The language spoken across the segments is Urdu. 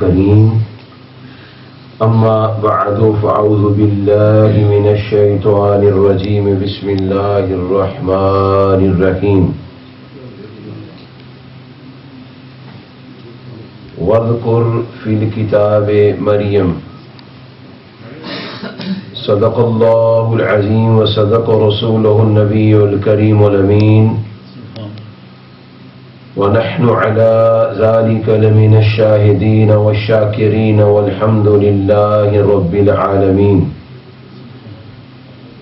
الكريم أما بعد فأعوذ بالله من الشيطان الرجيم بسم الله الرحمن الرحيم واذكر في الكتاب مريم صدق الله العظيم وصدق رسوله النبي الكريم الأمين ونحن على ذلك لمن الشاهدين والشاكرين والحمد لله رب العالمين.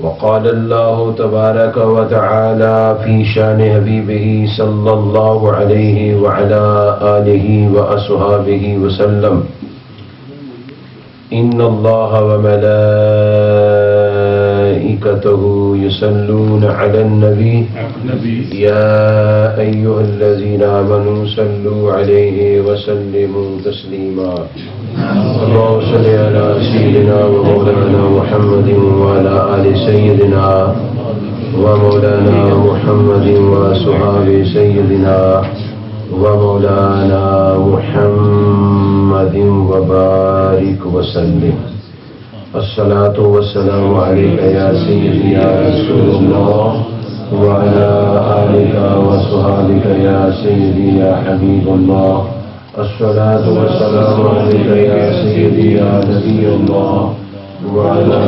وقال الله تبارك وتعالى في شان حبيبه صلى الله عليه وعلى آله وأصحابه وسلم إن الله وملائكته يصلون على النبي يا أيها الذين آمنوا صلوا عليه وسلموا تسليما. اللهم صل على سيدنا ومولانا محمد وعلى آل سيدنا ومولانا محمد وصحاب سيدنا ومولانا محمد وبارك وسلم. الصلاة والسلام عليك يا سيدي يا رسول الله وعلى آلك وصحابك يا سيدي يا حبيب الله. الصلاة والسلام عليك يا سيدي يا نبي الله وعلى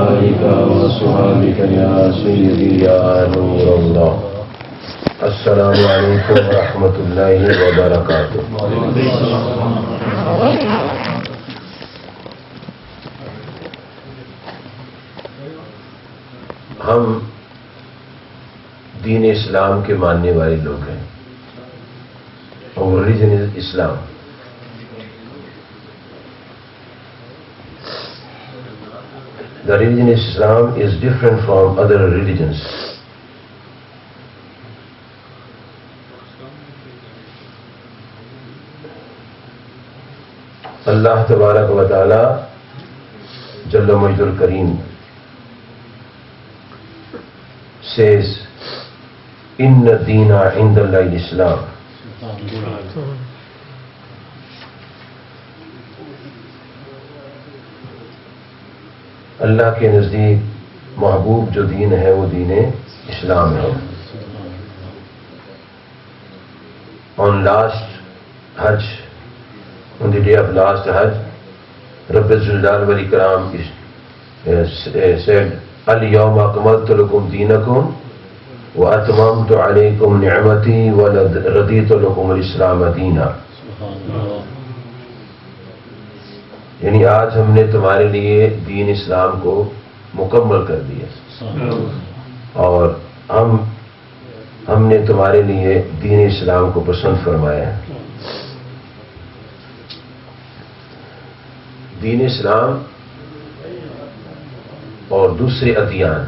آلك وصحابك يا سيدي يا نور الله. السلام علیکم ورحمۃ اللہ وبرکاتہ. ہم دین اسلام کے ماننے والے لوگ ہیں اور religion is Islam. The religion of Islam is different from other religions. اللہ تبارک و تعالی جل مجد الکریم says ان الدین عند اللہ الاسلام. اللہ کے نزدیک محبوب جو دین ہے وہ دین اسلام ہے. On last Hajj, on the day of last Hajj, Rabbil Jalal wal Ikram said, Al-yawma akmaltu lakum deenakum wa atmamtu alaykum ni'mati wa raditu lakum al-islam deena. یعنی آج ہم نے تمہارے لیے دین اسلام کو مکمل کر دیا اور ہم نے تمہارے لیے دین اسلام کو پسند فرمایا ہے. دین اسلام اور دوسرے ادیان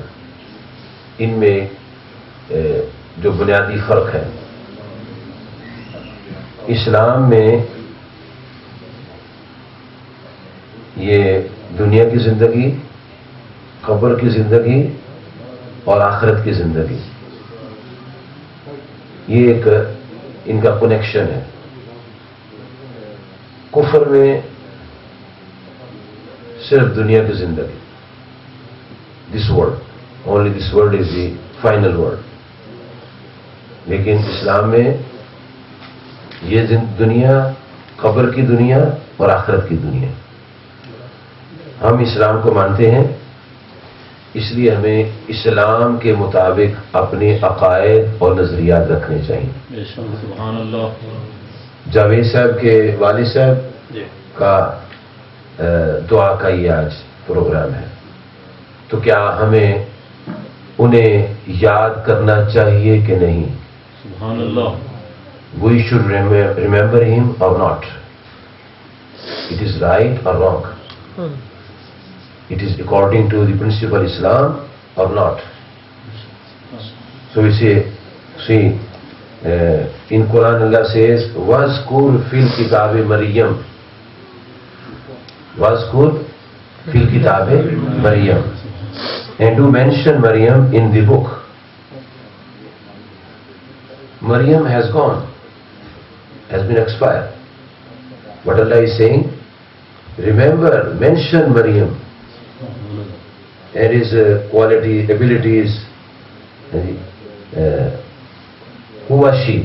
ان میں جو بنیادی فرق ہے، اسلام میں یہ دنیا کی زندگی، قبر کی زندگی اور آخرت کی زندگی، یہ ایک ان کا کنیکشن ہے. کفر میں صرف دنیا کی زندگی، this world, only this world is the final world. لیکن اسلام میں یہ دنیا، قبر کی دنیا اور آخرت کی دنیا. ہم اسلام کو مانتے ہیں، اس لیے ہمیں اسلام کے مطابق اپنے عقائد اور نظریات رکھنے چاہیے. سبحان اللہ. جاوید صاحب کے والد صاحب کا دعا کا یہ آج پروگرام ہے، تو کیا ہمیں انہیں یاد کرنا چاہیے کہ نہیں؟ سبحان اللہ. We should remember him or not. It is right or wrong. It is according to the principle Islam or not. So we say, in Quran Allah says, وَاذْكُرْ فِي الْكِتَابِ مَرْيَمَ. وَاذْكُرْ فِي الْكِتَابِ مَرْيَمَ. And to mention Maryam in the book. Maryam has gone, has been expired. What Allah is saying? Remember, mention Maryam and his quality, abilities. Who was she?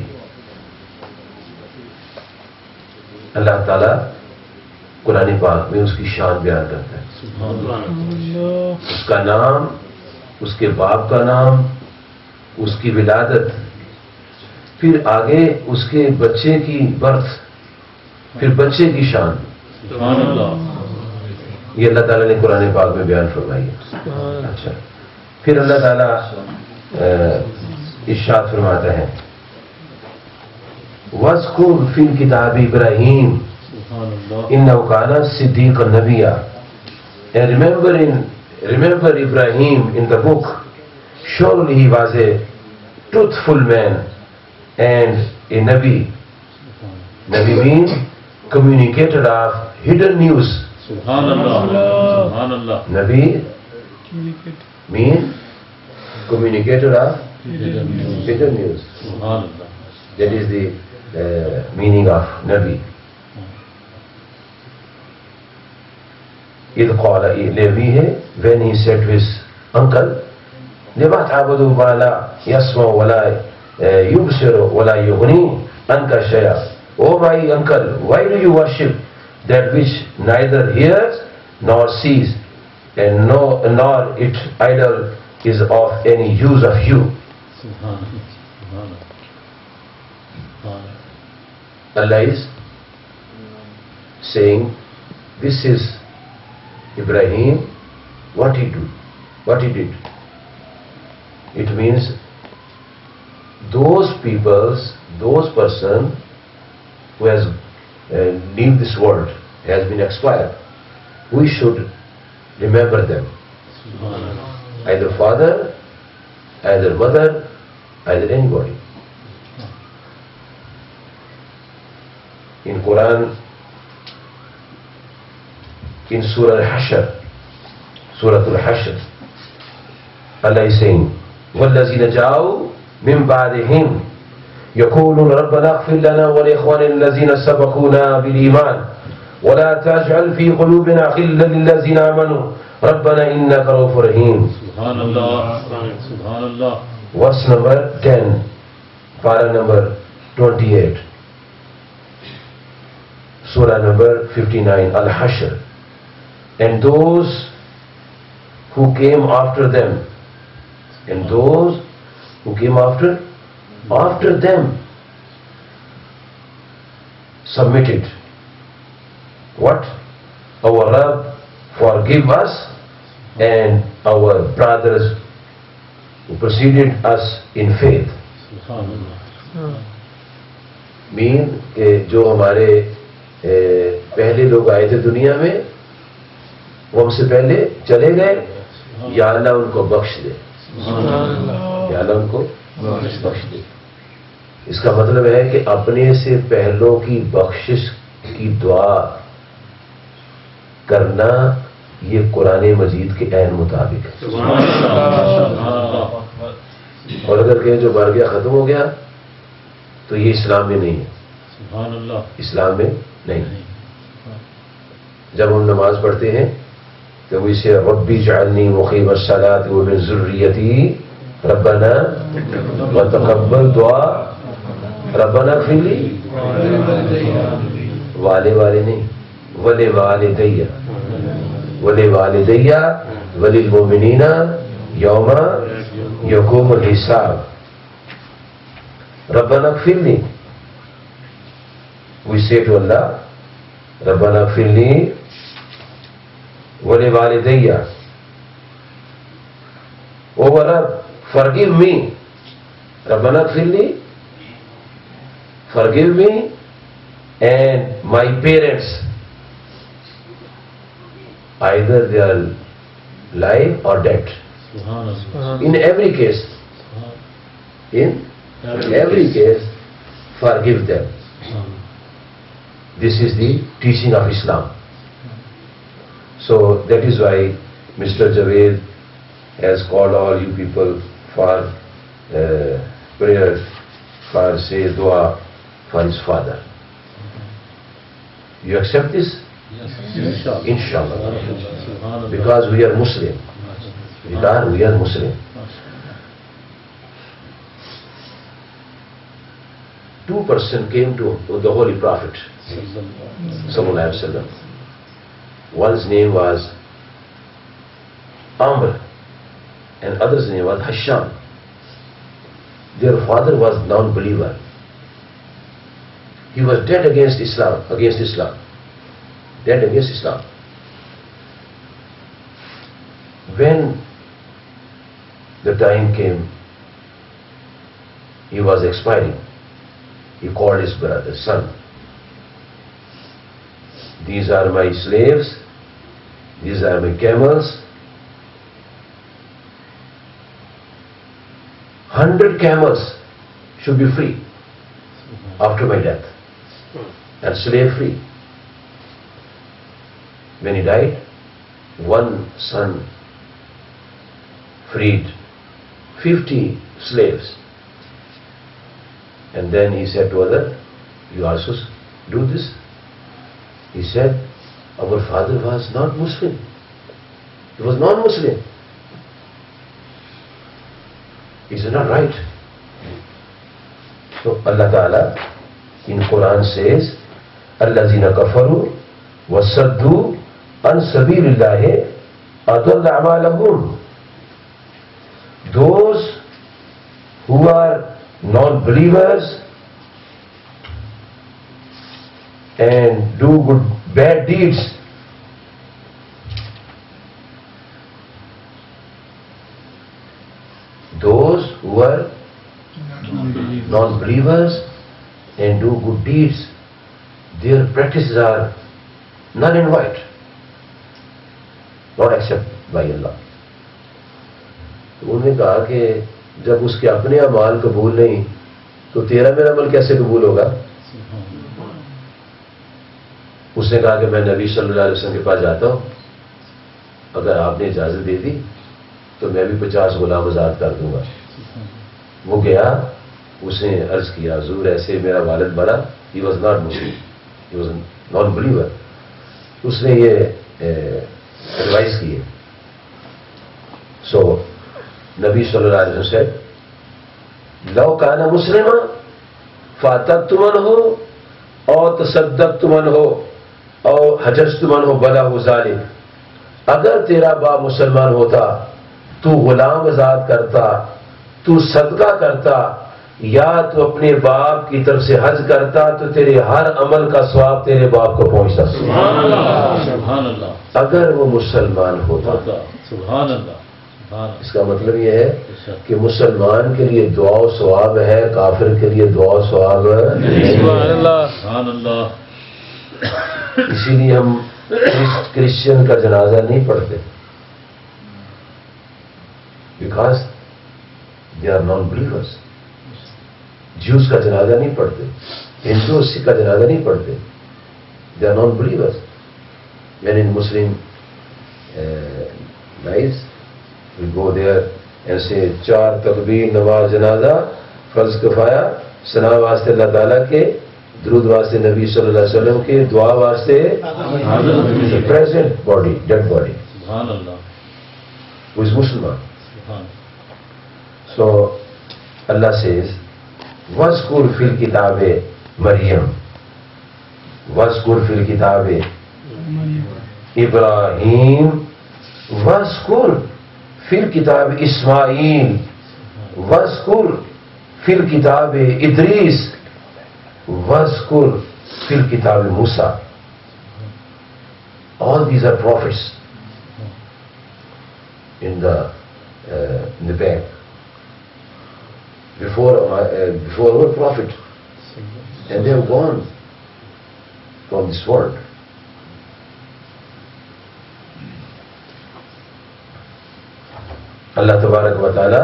اللہ تعالیٰ قرآن پاک میں اس کی شان بیان کرتا ہے. اس کا نام، اس کے باپ کا نام، اس کی ولادت، پھر آگے اس کے بچے کی برتھ، پھر بچے کی شان. یہ اللہ تعالیٰ نے قرآن پاک میں بیان فرمائی ہے. اچھا، پھر اللہ تعالیٰ ارشاد فرماتا ہے وَاذْكُرْ فِي الْكِتَابِ إِبْرَاهِيمَ إِنَّهُ كَانَ صِدِّيقًا نَبِيًّا. And remember Ibrahim in the book. Surely he was a truthful man and a Nabi. Nabi means communicator of hidden news. Subhanallah. Nabi means communicator of hidden news. Subhanallah. That is the meaning of Nabi. إِذْ قَالَ لِأَبِيهِ, when he said to his uncle, لِمَا تَعْبُدُوا مَا لَا يَسْمَعُ وَلَا يُبْصِرُ وَلَا يُغْنِي عَنْكَ شَيْئًا. Oh my uncle, why do you worship that which neither hears nor sees, and nor its idol is of any use of you? Allah is saying, this is Ibrahim, what he did. It means those person who has leave this world, has been expired, we should remember them. Either father, either mother, either anybody. In Quran, in Surah Al-Hashr, Allah is saying, وَالَّذِينَ جَاءُوا مِن بَعْدِهِمْ يَقُولُونَ رَبَّنَا اغْفِرْ لَنَا وَلِإِخْوَانِنَا الَّذِينَ سَبَقُونَا بِالْإِيمَانِ وَلَا تَجْعَلْ فِي قُلُوبِنَا غِلًّا لِلَّذِينَ آمَنُوا رَبَّنَا إِنَّكَ رَءُوفٌ رَحِيمٌ. Subhanallah. Verse number 10, para number 28, Surah number 59, Al-Hashr. And those who came after them, after them, submitted. What? Our Rabb, forgive us and our brothers who preceded us in faith. Mean کہ جو ہمارے پہلے لوگ آئے تھے دنیا میں، وہ ہم سے پہلے چلے گئے، یا اللہ ان کو بخش دے، یا اللہ ان کو بخش دے. اس کا مطلب ہے کہ اپنے سے پہلوں کی بخشش کی دعا کرنا یہ قرآن مجید کے عین مطابق ہے. اور اگر کہ جو مر گیا ختم ہو گیا تو یہ اسلام میں نہیں ہے. اسلام میں نہیں. جب ہم نماز پڑھتے ہیں تو اسے ربی جعلنی مقیم الصلاۃ ومن ذریتی ربنا وتقبل دعا ربنا اغفر لی، والے نہیں، ولوالدیہ وللمؤمنین یوم یقوم الحساب. ربنا اغفر لی، we say to Allah, ربنا اغفر لی ولوالدیہ. O Rabb, forgive me. ربنا اغفر لی, forgive me and my parents, either they are alive or dead. In every case, forgive them. This is the teaching of Islam. So that is why Mr. Javed has called all you people for prayer, for say dua for his father. You accept this? Inshallah. Because we are Muslim. Because we are Muslim. Two persons came to the Holy Prophet Sallallahu Alaihi Wasallam. One's name was Amr and other's name was Hisham. Their father was non-believer. He was dead against Islam. Dead against Islam. When the time came, he was expiring. He called his brother, son, these are my slaves, these are my camels. 100 camels should be free after my death and slave free. When he died, one son freed 50 slaves. And then he said to other, you also do this? He said, our father was not Muslim. He was non-Muslim. Is it not right? So Allah Ta'ala in Quran says, Allazina kafaru wasaddu an sabilillahi adalla a'malahum. Those who are non-believers and do bad deeds, those who are non-believers and do good deeds, their practices are null and void, not accepted by Allah. تو انہوں نے کہا کہ جب اس کے اپنے اعمال قبول نہیں تو تیرا میرا عمل کیسے قبول ہوگا؟ اس نے کہا کہ میں نبی صلی اللہ علیہ وسلم کے پاس جاتا ہوں، اگر آپ نے اجازت دے دی تو میں بھی 50 غلام آزاد کر دوں گا. وہ گیا، اس نے عرض کیا حضور ایسے میرا والد مرا. He was not Muslim, he was non believer. اس نے یہ ایڈوائز کی ہے. سو نبی صلی اللہ علیہ وسلم سے لو کانا مسلما فاتقتم عنہ او تصدقتم عنہ او حججتم عنہ بلا ذلک. اگر تیرا باپ مسلمان ہوتا تو غلام آزاد کرتا، تو صدقہ کرتا، یا تو اپنے باپ کی طرف سے حج کرتا تو تیرے ہر عمل کا ثواب تیرے باپ کو پہنچتا. سبحان اللہ، سبحان اللہ. اگر وہ مسلمان ہوتا. سبحان اللہ. اس کا مطلب یہ ہے کہ مسلمان کے لیے دعا و ثواب ہے، کافر کے لیے دعا و ثواب سبحان اللہ. اسی لیے ہم کرسچن کا جنازہ نہیں پڑھتے، because they are non believers. Jews کا جنازہ نہیں پڑھتے، ہندو سکھ کا جنازہ نہیں پڑھتے، دے آر نان بلیورس. یعنی مسلم نائز we go there and say 4 تکبیر، نماز جنازہ، فرض کفایہ، ثنا واسطے اللہ تعالیٰ کے، درود واسطے نبی صلی اللہ علیہ وسلم کے، دعا واسطے پریزنٹ باڈی، ڈیڈ باڈی. سبحان اللہ. وہ از مسلمان. سبحان. سو اللہ says وَاذْكُرْ فِي الْكِتَابِ مریم، وَاذْكُرْ فِي الْكِتَابِ ابراہیم، وَاذْكُرْ فِي الْكِتَابِ اسماعیل، وَاذْكُرْ فِي الْكِتَابِ ادریس، وَاذْكُرْ فِي الْكِتَابِ موسیٰ. All these are prophets in the back. Before our prophet, and they have gone from this world. اللہ تبارک و تعالی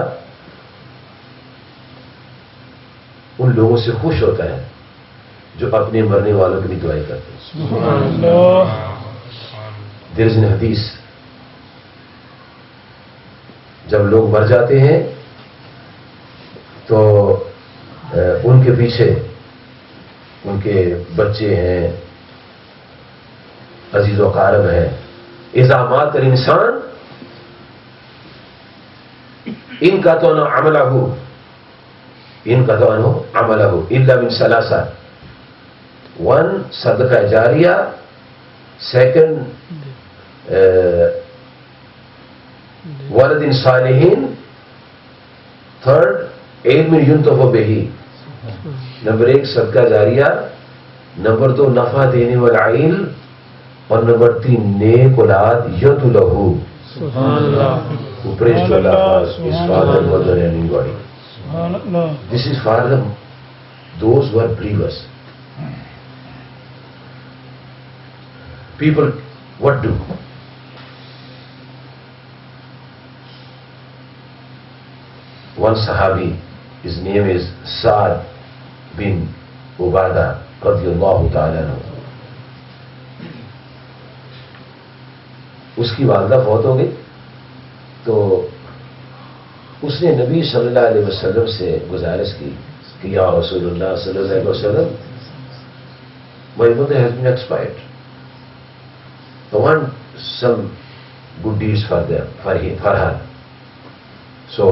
ان لوگوں سے خوش ہوتا ہے جو اپنے مرنے والوں کی بھی دعائیں کرتے ہیں. سبحان اللہ. There is a حدیث، جب لوگ مر جاتے ہیں تو ان کے پیچھے ان کے بچے ہیں، عزیز و قارب ہے. اذا مات الانسان انقطع عنہ عملہ الا من ثلاثہ. ون, صدقہ جاریہ. سیکنڈ, ولد صالحین. تھرڈ, علم ينتفع بہ. نمبر 1 صدقہ جاریہ, نمبر 2 نفع دینے والا علم, اور نمبر 3 نیک اولاد ید لہو. سبحان اللہ. who prays to Allah for his father, mother and anybody. This is for them, those who are believers. People, what do? One Sahabi, his name is Sa'd bin Ubadah radiyallahu ta'ala anhu. اس کی والدہ فوت ہو گئی تو اس نے نبی صلی اللہ علیہ وسلم سے گزارش کی کہ یا رسول اللہ صلی اللہ علیہ وسلم, my mother has been expired. I want some good deeds for her. So,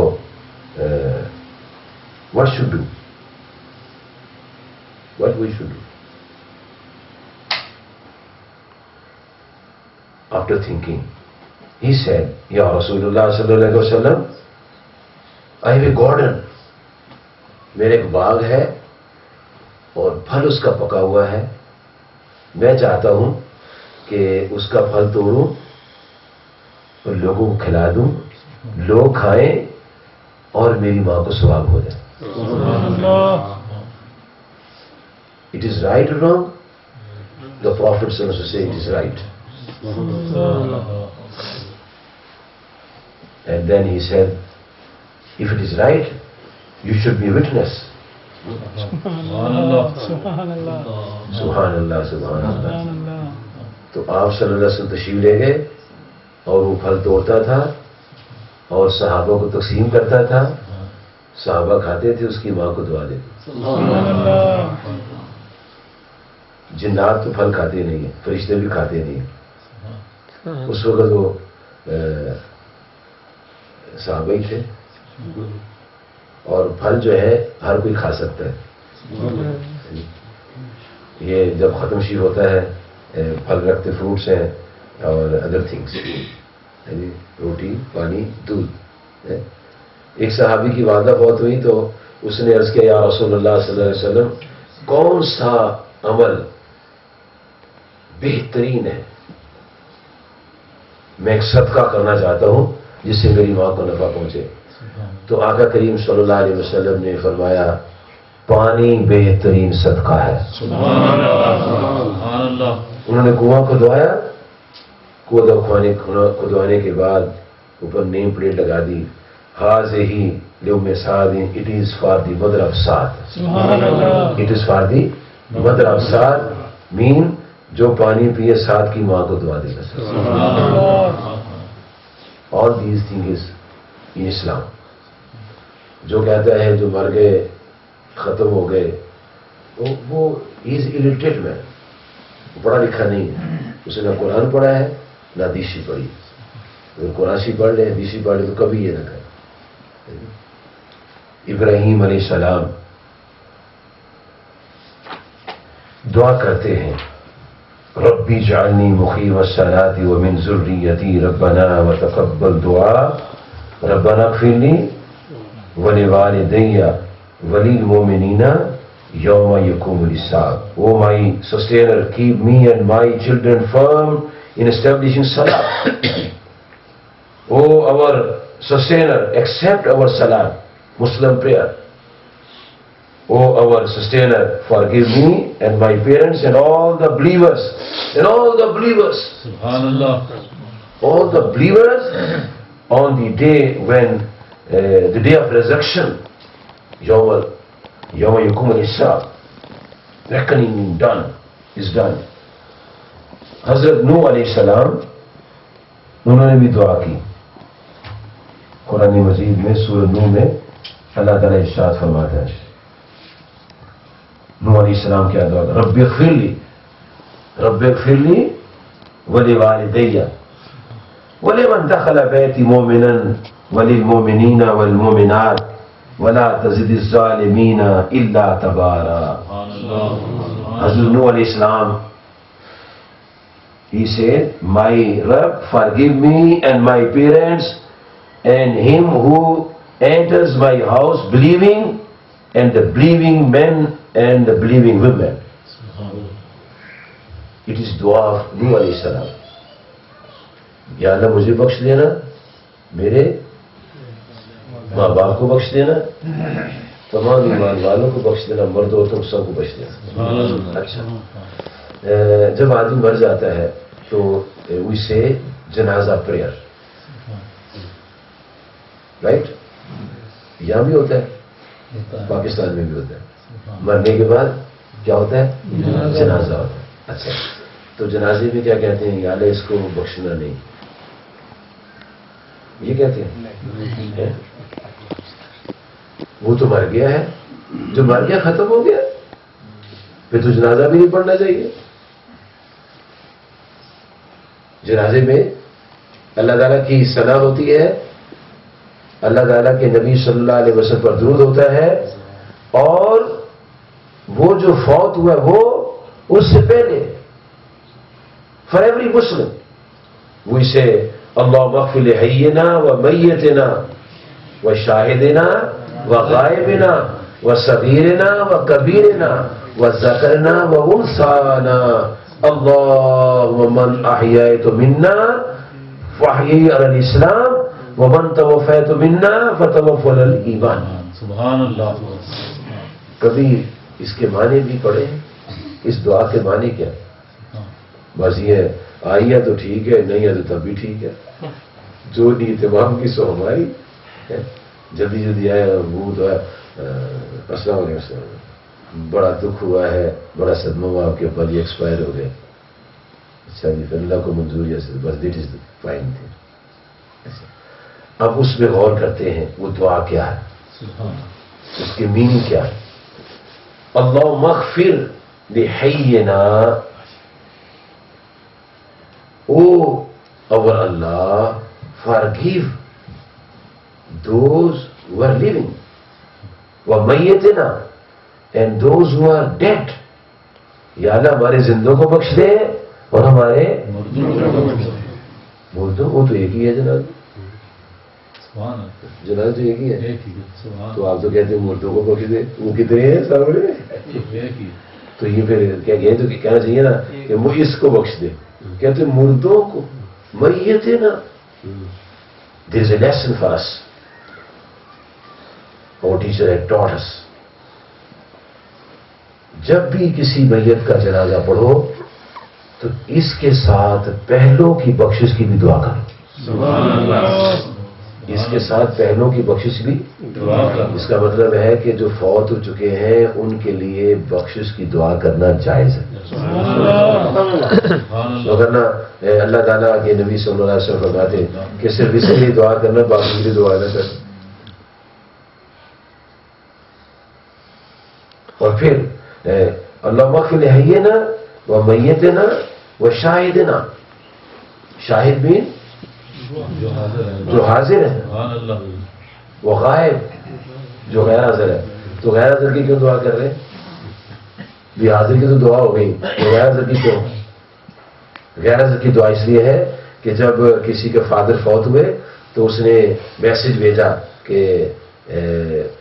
what should do? What we should do? After thinking, he said, Ya Rasulullah sallallahu alaihi wasallam, I have a garden. میرے ایک باغ ہے اور پھل اس کا پکا ہوا ہے. میں چاہتا ہوں کہ اس کا پھل توڑوں اور لوگوں کو کھلا دوں, لوگ کھائیں اور میری ماں کو ثواب ہو جائے. It is right or wrong? The Prophet sallallahu alaihi wasallam said it is right. And then he said, if it is right, you should be witness. Subhanallah. Subhanallah, Subhanallah. تو آپ صلی اللہ علیہ وسلم تشریف لے گئے اور وہ پھل توڑتا تھا اور صحابہ کو تقسیم کرتا تھا. صحابہ کھاتے تھے, اس کی ماں کو دعا دیتے. جنات تو پھل کھاتے نہیں ہیں, فرشتے بھی کھاتے نہیں ہیں. اس وقت وہ صحابہ ہی تھے اور پھل جو ہے ہر کوئی کھا سکتا ہے. یہ جب ختم شیر ہوتا ہے پھل رکھتے, فروٹس ہیں اور ادر تھنگس, روٹی, پانی, دودھ. ایک صحابی کی والدہ بہت ہوئی تو اس نے عرض کیا, یا رسول اللہ صلی اللہ علیہ وسلم, کون سا عمل بہترین ہے, میں ایک صدقہ کرنا چاہتا ہوں جس سے میری ماں کو نفع پہنچے. تو آقا کریم صلی اللہ علیہ وسلم نے فرمایا, پانی بہترین صدقہ ہے. سبحان اللہ. انہوں نے کنواں کھدوایا, کنواں کھدوانے کے بعد اوپر نیم پلیٹ لگا دی, ہاذہ لأم سعد, it is for the mother of Saad. It is for the mother of Saad, مین جو پانی پیے سعد کی ماں کو دعا دے گا. All these things in Islam. جو کہتا ہے جو مر گئے ختم ہو گئے, وہ از illiterate مین, پڑھا لکھا نہیں ہے, اس نے نہ قرآن پڑھا ہے نہ حدیث پڑھی. اگر قرآن پڑھ لے, حدیث پڑھ لے تو کبھی یہ نہ کرے. ابراہیم علیہ السلام دعا کرتے ہیں, ربی اجعلنی مقیم الصلاۃ ومن ذریتی ربنا وتقبل دعاء ربنا اغفر لی ولوالدی وللمؤمنین یوم یقوم الحساب. Oh my sustainer, keep me and my children firm in establishing salah. Oh our sustainer, accept our salah, Muslim prayer. Oh our sustainer, forgive me and my parents and all the believers. And all the believers. Subhanallah. All the believers on the day when the day of resurrection, Yawma Yakum al-Hisab, reckoning is done. Hazrat Nuh alayhi salam, انہوں نے بھی دعا کی. قرآن مجید میں سورہ نوح میں اللہ تعالیٰ ارشاد فرماتا ہے, نوح علیہ السلام کیا دعا, رب اغفر لی ولوالدي ولمن دخل بيتي مؤمنا وللمؤمنين والمؤمنات ولا تزد الظالمين الا تبارا. Hazrat Nuh alayhi salam, he said, my Rabb, forgive me and my parents and him who enters my house believing, and the believing men and the believing women. It is dua of Nuh alayhi salam. یا اللہ مجھے بخش دینا, میرے ماں باپ کو بخش دینا, تمام ایمان والوں کو بخش دینا, مرد عورتوں کو سب کو بخش دینا. اچھا, جب آدمی مر جاتا ہے تو اسے جنازہ پریئر, رائٹ, یہاں بھی ہوتا ہے, پاکستان میں بھی ہوتا ہے. مرنے کے بعد کیا ہوتا ہے؟ جنازہ ہوتا ہے. اچھا, تو جنازے میں کیا کہتے ہیں؟ یا اللہ اس کو بخشنا نہیں, یہ کہتے ہیں. وہ تو مر گیا ہے, جو مر گیا ختم ہو گیا, پھر تو جنازہ بھی نہیں پڑھنا چاہیے. جنازے میں اللہ تعالیٰ کی ثنا ہوتی ہے, اللہ تعالیٰ کے نبی صلی اللہ علیہ وسلم پر درود ہوتا ہے, اور وہ جو فوت ہوا وہ اس سے پہلے فار ایوری مسلم وی سے اللہم اغفر لحینا و میتنا و شاہدنا و غائبنا و صغیرنا و کبیرنا و ذکرنا و انثانا اللہم من احییت منا فاحیی علی الاسلام ومن توفیت منا فتوفى علی الایمان. سبحان اللہ. کبھی اس کے معنی بھی پڑھے, اس دعا کے معنی کیا؟ بس یہ آئی ہے تو ٹھیک ہے, نہیں ہے تو تب بھی ٹھیک ہے, جو نیت تمام کی سو ہماری. جلدی جلدی آیا وہ تو السلام علیکم, بڑا دکھ ہوا ہے, بڑا صدمہ ہوا, آپ کے ابا جی ایکسپائر ہو گئے. اچھا جی, پھر اللہ کو منظوری ہے, بس دیٹ از فائن تھی. اب اس میں غور کرتے ہیں وہ دعا کیا ہے, اس کی میننگ کیا ہے. اللہم اغفر لحینا, Oh, our Allah, forgive those who are living, وَمَيَّتِنَا, and those who are dead. یا اللہ ہمارے زندوں کو بخش دے اور ہمارے مردوں کو. تو ایک ہی ہے جناب, جناب تو ایک ہی ہے. تو آپ تو کہتے ہیں مردوں کو بخش دے, وہ کتنے ہیں سامنے؟ تو یہ پھر کیا یہ تو کہنا چاہیے نا کہ وہ اس کو بخش دے. کہتے مردوں کو میتنا. There is a lesson for us. Our teacher had taught us. جب بھی کسی میت کا جنازہ پڑھو تو اس کے ساتھ پہلوں کی بخشش کی بھی دعا کرو. سبحان اللہ. اس کے ساتھ پہلوں کی بخشش بھی دعا کرو. اس کا مطلب ہے کہ جو فوت ہو چکے ہیں ان کے لیے بخشش کی دعا کرنا جائز ہے. ورنہ اللہ تعالیٰ کے نبی صلی اللہ علیہ وسلم فرماتے کہ صرف اس کے لیے دعا کرنا, باقی کے لیے دعا نہ کرنا. اور پھر اللہم اغفر لحینا و میتنا و شاہدنا. شاہد بھی جو حاضر ہے, وہ غائب جو غیر حاضر ہے. تو غیر حاضر کی کیوں دعا کر رہے ہیں؟ بھی حاضر کی تو دعا ہو گئی, تو غیر حاضر کی کیوں؟ غیر حاضر کی دعا اس لیے ہے کہ جب کسی کے فادر فوت ہوئے تو اس نے میسج بھیجا کہ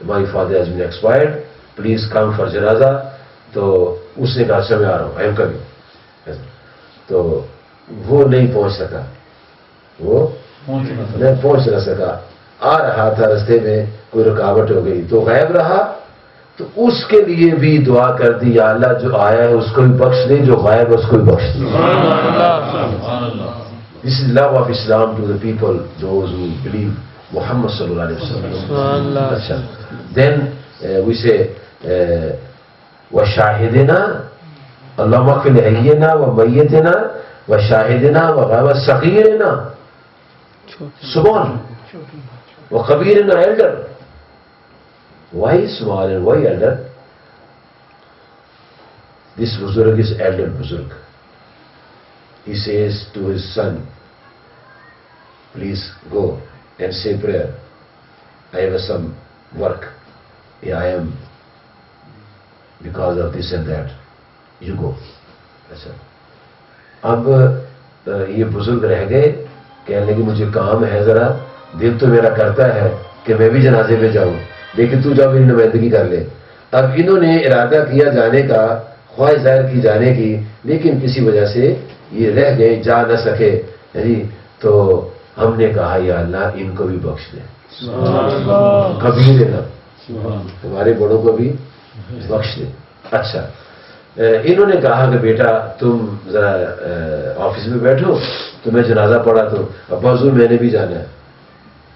my father has been expired, please come for جنازہ. تو اس نے کہا اچھا میں آ رہا ہوں, آئی ایم کمنگ. تو وہ نہیں پہنچ سکا, وہ نہیں پہنچ نہ سکا, آ رہا تھا, رستے میں کوئی رکاوٹ ہو گئی تو غائب رہا. تو اس کے لیے بھی دعا کر دی, یا اللہ جو آیا ہے اس کو بھی بخش دے, جو غائب ہے اس کو بھی بخش دے. This is love of Islam to the people, those who believe Muhammad sallallahu alaihi wasallam. Then we say وَشَاهِدِنَا اللهم اغفر لحينا وميتنا وشاهدنا وغائب صغيرنا, small, وكبيرنا, elder. Why small and why elder? This buzurg is elder buzurg. he says to his son, please go and say prayer. I have some work. Yeah, I am because of this and that. You go. اچھا اب یہ بزرگ رہ گئے، کہنے لگے مجھے کام ہے ذرا، دل تو میرا کرتا ہے کہ میں بھی جنازے میں جاؤں، لیکن تو جاؤ میری نمائندگی کر لے. اب انہوں نے ارادہ کیا جانے کا، خواہش ظاہر کی جانے کی، لیکن کسی وجہ سے یہ رہ گئے، جا نہ سکے. تو ہم نے کہا یا اللہ ان کو بھی بخش دے، کبھی دینا تمہارے بڑوں کو بھی بخش دے. اچھا انہوں نے کہا کہ بیٹا تم ذرا آفس میں بیٹھو، تو میں جنازہ پڑھا تو ابا حضور میں نے بھی جانا ہے.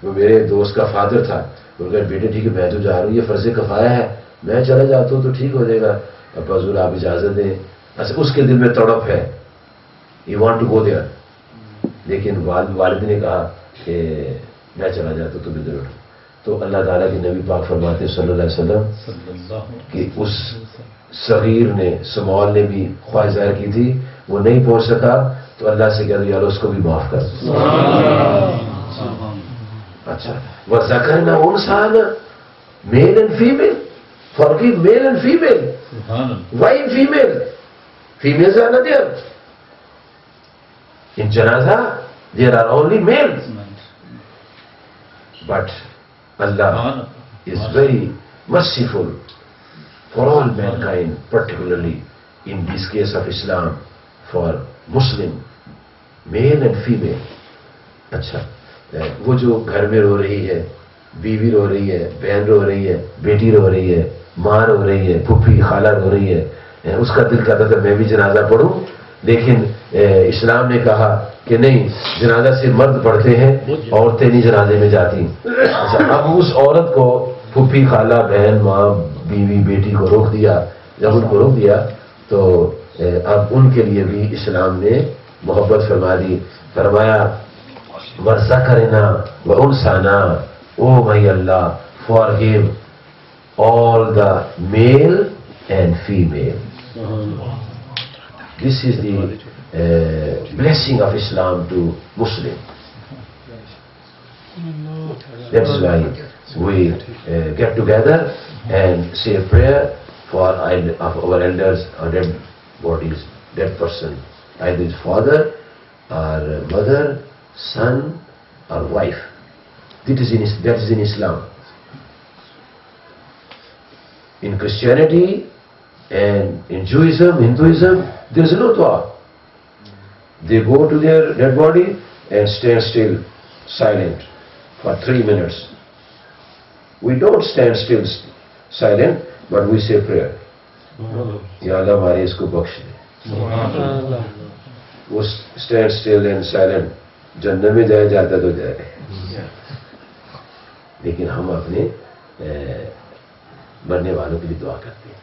وہ میرے دوست کا فادر تھا، وہ کہا بیٹے ٹھیک ہے میں تو جا رہا ہوں، یہ فرض کفایہ ہے، میں چلا جاتا ہوں تو ٹھیک ہو جائے گا. ابا حضور آپ اجازت دیں. اچھا اس کے دل میں تڑپ ہے، you want to go there, لیکن والد نے کہا کہ میں چلا جاتا ہوں تم ادھر اٹھو. تو اللہ تعالیٰ کے نبی پاک فرماتے صلی اللہ علیہ وسلم کہ اس صغیر نے، سمال نے بھی خواہش ظاہر کی تھی، وہ نہیں پہنچ سکا تو اللہ سے کہہ دو یا اللہ اس کو بھی معاف کر دو. اچھا وَذَكَرْنَا أُنْثَىٰ male and female, forgive male and female. Why female? Females are not there. In janazah there are only males. But Allah is very merciful for all mankind, particularly in this case of Islam, for Muslim, male and female. اچھا وہ جو گھر میں رو رہی ہے، بیوی رو رہی ہے، بہن رو رہی ہے، بیٹی رو رہی ہے، ماں رو رہی ہے، پھوپھی خالہ رو رہی ہے، اس کا دل کرتا تھا میں بھی جنازہ پڑھوں، لیکن اسلام نے کہا کہ نہیں، جنازہ صرف مرد پڑھتے ہیں، عورتیں نہیں جنازے میں جاتی. اچھا اب اس عورت کو پھوپھی خالہ بہن ماں بیوی بیٹی کو روک دیا. جب ان کو روک دیا تو اب ان کے لیے بھی اسلام نے محبت فرما دی. فرمایا وَذَكَرْنَا وَأُنْثَىٰ. Oh my Allah, forgive all the male and female. This is the blessing of Islam to Muslim. That's why we get together and say a prayer for our elders or dead bodies, dead person, either his father or mother, son or wife. That is in Islam. In Christianity and in Judaism, Hinduism, there is no dua. They go to their dead body and stand still, silent, for 3 minutes. We don't stand still, silent, but we say prayer. Ya Allah ہمارے اس کو بخش دے. وہ stand still and silent, جنت میں جائے جاتا تو جائے. لیکن ہم اپنے مرنے والوں کے لیے دعا کرتے ہیں.